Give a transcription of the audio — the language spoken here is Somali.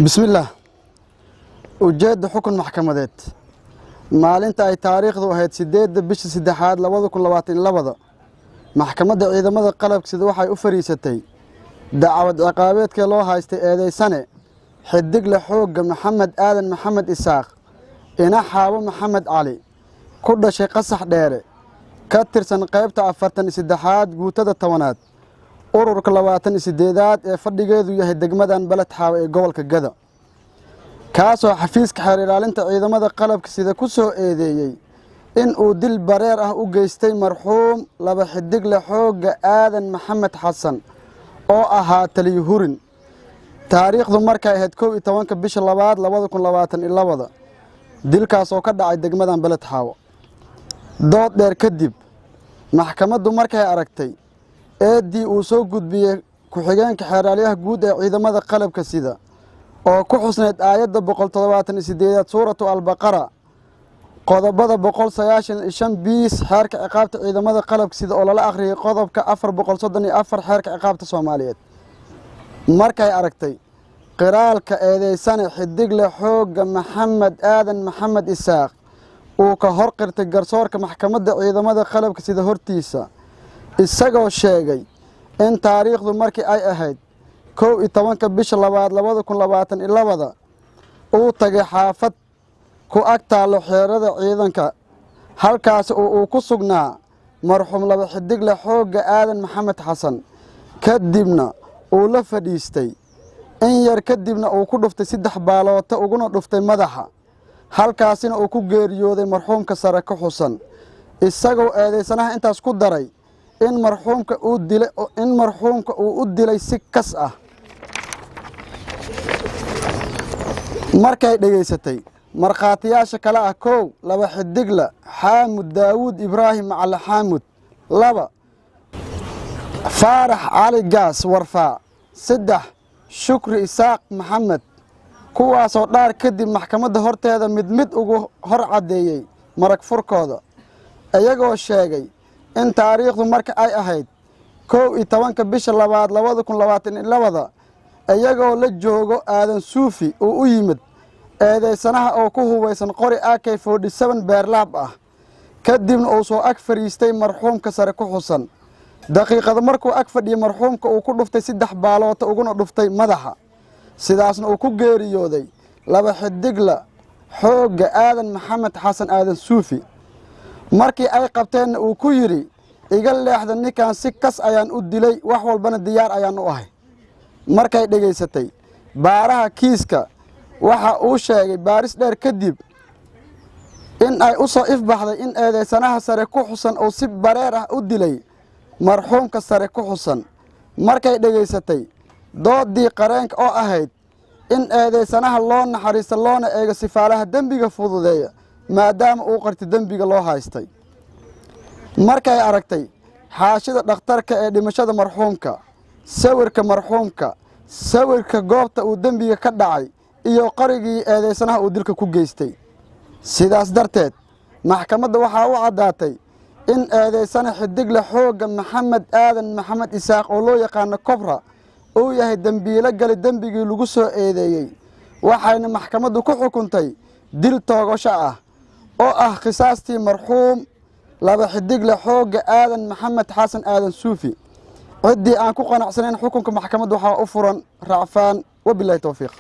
بسم الله وجد حكم محكمات maalinta ay taariikhdu ahayd 8 bisha saddexaad 2022 maxkamadda ciidamada qalabka waxay u fariisatay dacwad ciqaabeedka loo haystay eedeysane xidigle xoogga Maxamed Aadan Maxamed Isaaq ina xaabo Maxamed Cali ku dhashay qasax dheere ka tirsan qaybta 43aad guutada 10aad ururka 28aad ee fadhigeedu yahay degmadan balad xaawo ee gobolka Gada kaasoo xafiiska xeer ilaalinta ciidamada qalabka sida ku soo eedeeyay in uu dil bareer ah u geystay marxuum laba xidigle xoogga Aadan Maxamed Xasan oo ahaa taliye hurin taariikhdu markay ahayd 11 bisha 2 2022 dilkaas oo ka dhacay degmadan balad xaawo dood dheer kadib maxkamaddu markay aragtay eedii uu soo gudbiyay ku-xigeenka xeer ilaaliyaha guud ee ciidamada qalabka sida oo ku xusneed aayadda 178 suuratu al-baqara qodobada 195 bis xeerka ciqaabta ciidamada qalabka sida oo la akhriyay qodobka 434 xeerka ciqaabta Soomaaliyeed markay aragtay qiraalka eedeysane xidigle xoogga Maxamed Aadan Maxamed Isaaq uu ka hor qirtay garsoorka maxkamadda ciidamada qalabka sida hortiisa isagoo sheegay in taariikhdu markii ay ahayd 11 bisha 2 2022 uu tagay xaafad ku agtaalo xeerada ciidanka halkaas uu ku sugnaa marxuum laba xidigle xoogga Aadan Maxamed Xasan kadibna uu la fadhiistay in yar kadibna uu ku dhuftay 3 baaloota uguna dhuftay madaxa halkaasina uu ku geeriyooday marxuumka sare ka xusan isagoo eedeysanaha intaas ku daray in marxuumka uu u dilay si kas ah markay dhageysatay marqaatiyaasha kala ah 1 laba xidigle Xaamud Daawud Ibraahim Cali Xaamud 2 Faarax Cali Gaas Warfaa 3 Shukri Isaaq Maxamed kuwaasoo dhaar kadib maxkamadda horteeda mid ugu hor cadeeyay marag furkooda ayagoo sheegay in taariikhdu marka ay ahayd 11 bisha 2 2022 ayagoo la joogo Aadan Suufi oo u yimid eedeysanaha oo ku hubeysan qori AK47 beerlaab ah kadibna uu soo ag fariistay marxuumka sare ku xusan daqiiqada markuu ag fadhiyay marxuumka uu ku dhuftay 3 baaloota uguna dhuftay madaxa sidaasna uu ku geeriyooday laba xidigle xoogga Aadan Maxamed Xasan Aadan Suufi markii ay qabteen uu ku yiri iga leexda ninkan si kas ayaan u dilay wax walbana diyaar ayaan u ahay markay dhageysatay baaraha kiiska waxa uu sheegay baaris dheer kadib in ay u soo ifbaxday in eedeysanaha sare ku xusan oo si bareer ah u dilay marxuumka sare ku xusan markay dhageysatay doodii qareenka oo ahayd in eedeysanaha loo naxariisto loona eego sifaalaha dambiga fududeeya maadaama uu qartay dambiga loo haystay markay aragtay xaashida dhakhtarka ee dhimashada marxuumka sawirka goobta uu dambiga ka dhacay iyo qarigii eedeysanaha uu dilka ku geystay sidaas darteed maxkamadda waxa uu cadaatay in eedeysana xidigle xoogga Maxamed Aadan Maxamed Isaaq oo loo yaqaan Kobra uu yahay dambiile gali dambigii lagu soo eedeeyay waxayna maxkamaddu ku xukuntay dil toogasho ah oo ah qisaastii marxuum laba xidigle xoogga Aadan Maxamed Xasan Aadan Suufi cidii aan ku qanacsanayn xukunka maxkamaddu waxa u furan raacfaan wabillahi tawfiiq